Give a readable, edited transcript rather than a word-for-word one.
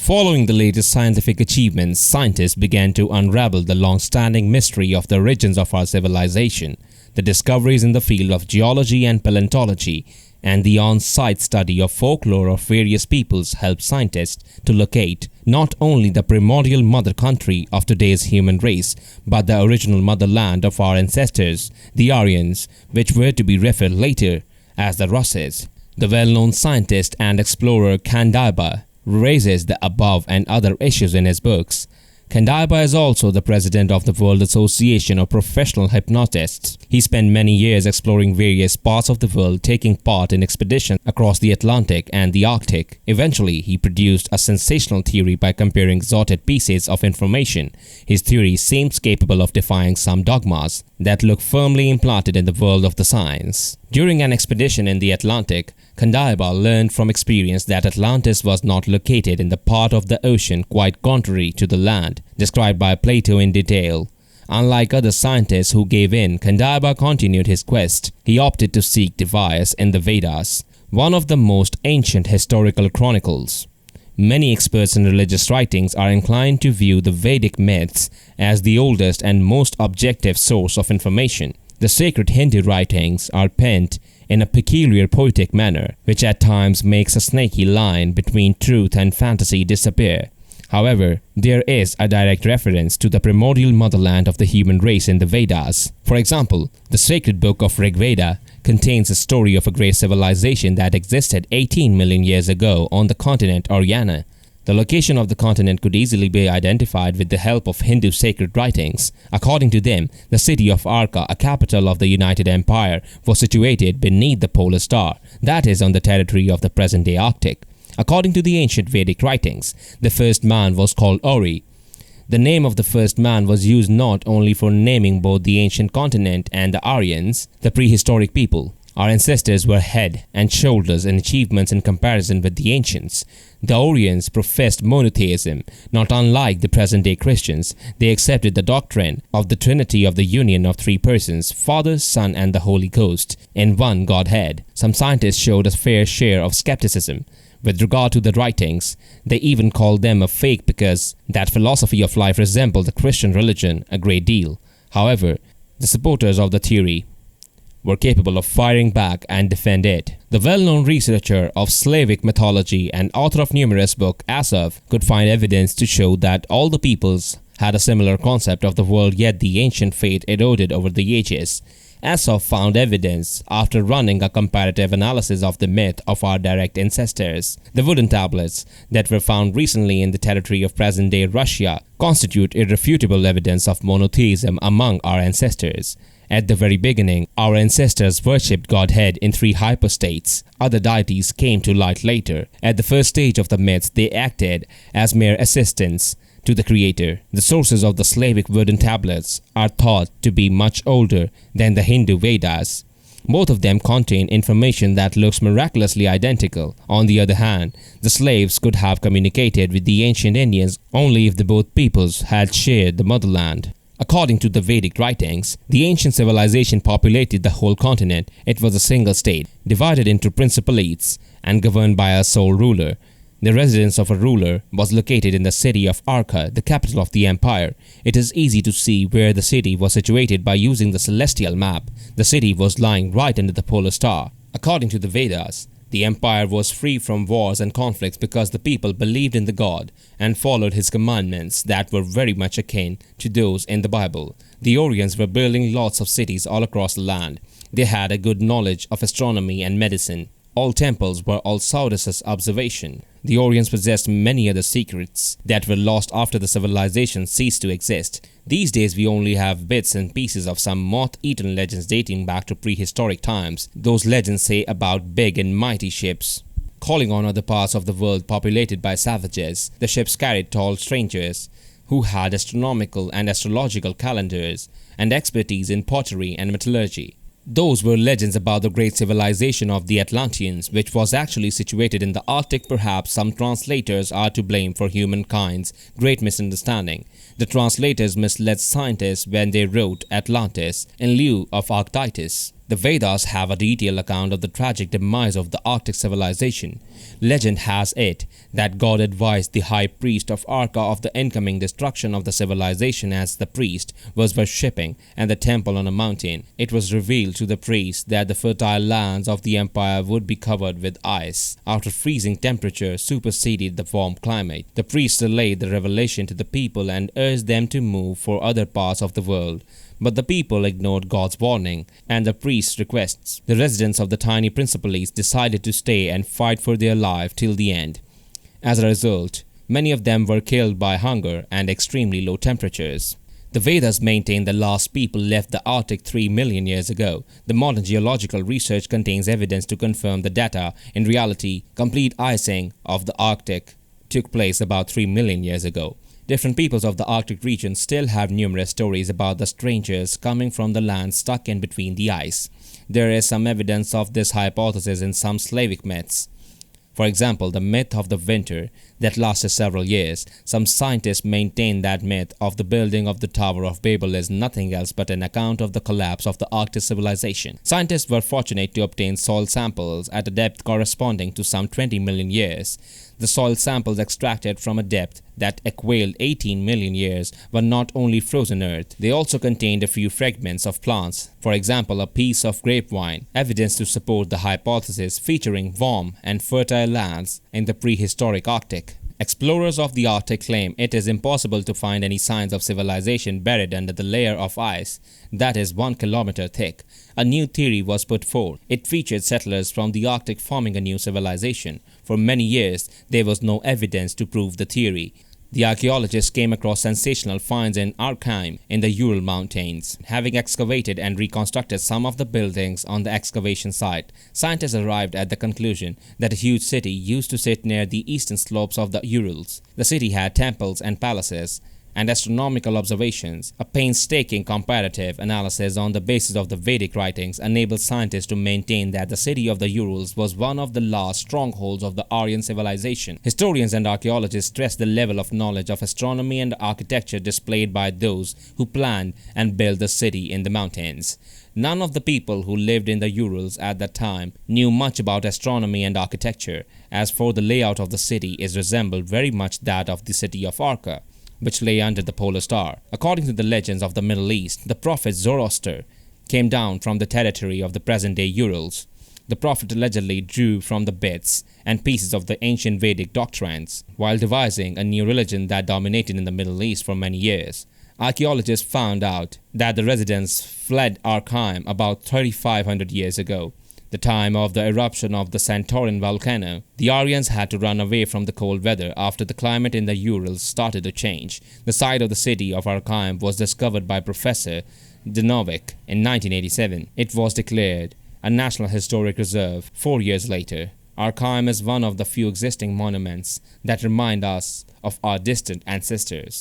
Following the latest scientific achievements, scientists began to unravel the long-standing mystery of the origins of our civilization. The discoveries in the field of geology and paleontology and the on-site study of folklore of various peoples helped scientists to locate not only the primordial mother country of today's human race, but the original motherland of our ancestors, the Aryans, which were to be referred later as the Russes. The well-known scientist and explorer Cradle raises the above and other issues in his books. Cradle is also the president of the World Association of Professional Hypnotists. He spent many years exploring various parts of the world, taking part in expeditions across the Atlantic and the Arctic. Eventually, he produced a sensational theory by comparing extorted pieces of information. His theory seems capable of defying some dogmas that look firmly implanted in the world of the science. During an expedition in the Atlantic, Cradle learned from experience that Atlantis was not located in the part of the ocean quite contrary to the land described by Plato in detail. Unlike other scientists who gave in, Cradle continued his quest. He opted to seek Demise in the Vedas, one of the most ancient historical chronicles. Many experts in religious writings are inclined to view the Vedic myths as the oldest and most objective source of information. The sacred Hindu writings are penned in a peculiar poetic manner, which at times makes a snaky line between truth and fantasy disappear. However, there is a direct reference to the primordial motherland of the human race in the Vedas. For example, the sacred book of Rig Veda contains a story of a great civilization that existed 18 million years ago on the continent Aryans. The location of the continent could easily be identified with the help of Hindu sacred writings. According to them, the city of Arka, a capital of the United Empire, was situated beneath the polar star, that is, on the territory of the present-day Arctic. According to the ancient Vedic writings, the first man was called Ori. The name of the first man was used not only for naming both the ancient continent and the Aryans, the prehistoric people. Our ancestors were head and shoulders in achievements in comparison with the ancients. The Orions professed monotheism. Not unlike the present-day Christians, they accepted the doctrine of the Trinity of the union of three persons, Father, Son, and the Holy Ghost, in one Godhead. Some scientists showed a fair share of skepticism with regard to the writings. They even called them a fake because that philosophy of life resembled the Christian religion a great deal. However, the supporters of the theory were capable of firing back and defend it. The well-known researcher of Slavic mythology and author of numerous books, Asaph, could find evidence to show that all the peoples had a similar concept of the world, yet the ancient faith eroded over the ages. Asaph found evidence after running a comparative analysis of the myth of our direct ancestors. The wooden tablets that were found recently in the territory of present-day Russia constitute irrefutable evidence of monotheism among our ancestors. At the very beginning, our ancestors worshipped Godhead in three hypostates. Other deities came to light later. At the first stage of the myths, they acted as mere assistants to the creator. The sources of the Slavic wooden tablets are thought to be much older than the Hindu Vedas. Both of them contain information that looks miraculously identical. On the other hand, the slaves could have communicated with the ancient Indians only if the both peoples had shared the motherland. According to the Vedic writings, the ancient civilization populated the whole continent. It was a single state, divided into principalities and governed by a sole ruler. The residence of a ruler was located in the city of Arka, the capital of the empire. It is easy to see where the city was situated by using the celestial map. The city was lying right under the polar star. According to the Vedas, the empire was free from wars and conflicts because the people believed in the god and followed his commandments that were very much akin to those in the Bible. The Orions were building lots of cities all across the land. They had a good knowledge of astronomy and medicine. All temples were Alsaudus' observation. The Orions possessed many other secrets that were lost after the civilization ceased to exist. These days we only have bits and pieces of some moth-eaten legends dating back to prehistoric times. Those legends say about big and mighty ships calling on other parts of the world populated by savages. The ships carried tall strangers who had astronomical and astrological calendars and expertise in pottery and metallurgy. Those were legends about the great civilization of the Atlanteans, which was actually situated in the Arctic. Perhaps some translators are to blame for humankind's great misunderstanding. The translators misled scientists when they wrote Atlantis in lieu of Arctitis. The Vedas have a detailed account of the tragic demise of the Arctic civilization. Legend has it that God advised the high priest of Arka of the incoming destruction of the civilization as the priest was worshipping at the temple on a mountain. It was revealed to the priest that the fertile lands of the empire would be covered with ice after freezing temperature superseded the warm climate. The priest relayed the revelation to the people and urged them to move for other parts of the world. But the people ignored God's warning and the priest's requests. The residents of the tiny principalities decided to stay and fight for their life till the end. As a result, many of them were killed by hunger and extremely low temperatures. The Vedas maintain the last people left the Arctic 3 million years ago. The modern geological research contains evidence to confirm the data. In reality, complete icing of the Arctic took place about 3 million years ago. Different peoples of the Arctic region still have numerous stories about the strangers coming from the land stuck in between the ice. There is some evidence of this hypothesis in some Slavic myths. For example, the myth of the winter that lasted several years. Some scientists maintain that myth of the building of the Tower of Babel is nothing else but an account of the collapse of the Arctic civilization. Scientists were fortunate to obtain soil samples at a depth corresponding to some 20 million years. The soil samples extracted from a depth that equaled 18 million years were not only frozen earth, they also contained a few fragments of plants, for example a piece of grapevine, evidence to support the hypothesis featuring warm and fertile lands in the prehistoric Arctic. Explorers of the Arctic claim it is impossible to find any signs of civilization buried under the layer of ice that is 1 kilometer thick. A new theory was put forth. It featured settlers from the Arctic forming a new civilization. For many years, there was no evidence to prove the theory. The archaeologists came across sensational finds in Arkaim in the Ural Mountains. Having excavated and reconstructed some of the buildings on the excavation site, scientists arrived at the conclusion that a huge city used to sit near the eastern slopes of the Urals. The city had temples and palaces and astronomical observations. A painstaking comparative analysis on the basis of the Vedic writings enabled scientists to maintain that the city of the Urals was one of the last strongholds of the Aryan civilization. Historians and archaeologists stress the level of knowledge of astronomy and architecture displayed by those who planned and built the city in the mountains. None of the people who lived in the Urals at that time knew much about astronomy and architecture. As for the layout of the city, it resembled very much that of the city of Arka, which lay under the polar star. According to the legends of the Middle East, the prophet Zoroaster came down from the territory of the present-day Urals. The prophet allegedly drew from the bits and pieces of the ancient Vedic doctrines while devising a new religion that dominated in the Middle East for many years. Archaeologists found out that the residents fled Arkaim about 3,500 years ago, the time of the eruption of the Santorin volcano. The Aryans had to run away from the cold weather after the climate in the Urals started to change. The site of the city of Arkaim was discovered by Professor Demise in 1987. It was declared a National Historic Reserve 4 years later. Arkaim is one of the few existing monuments that remind us of our distant ancestors.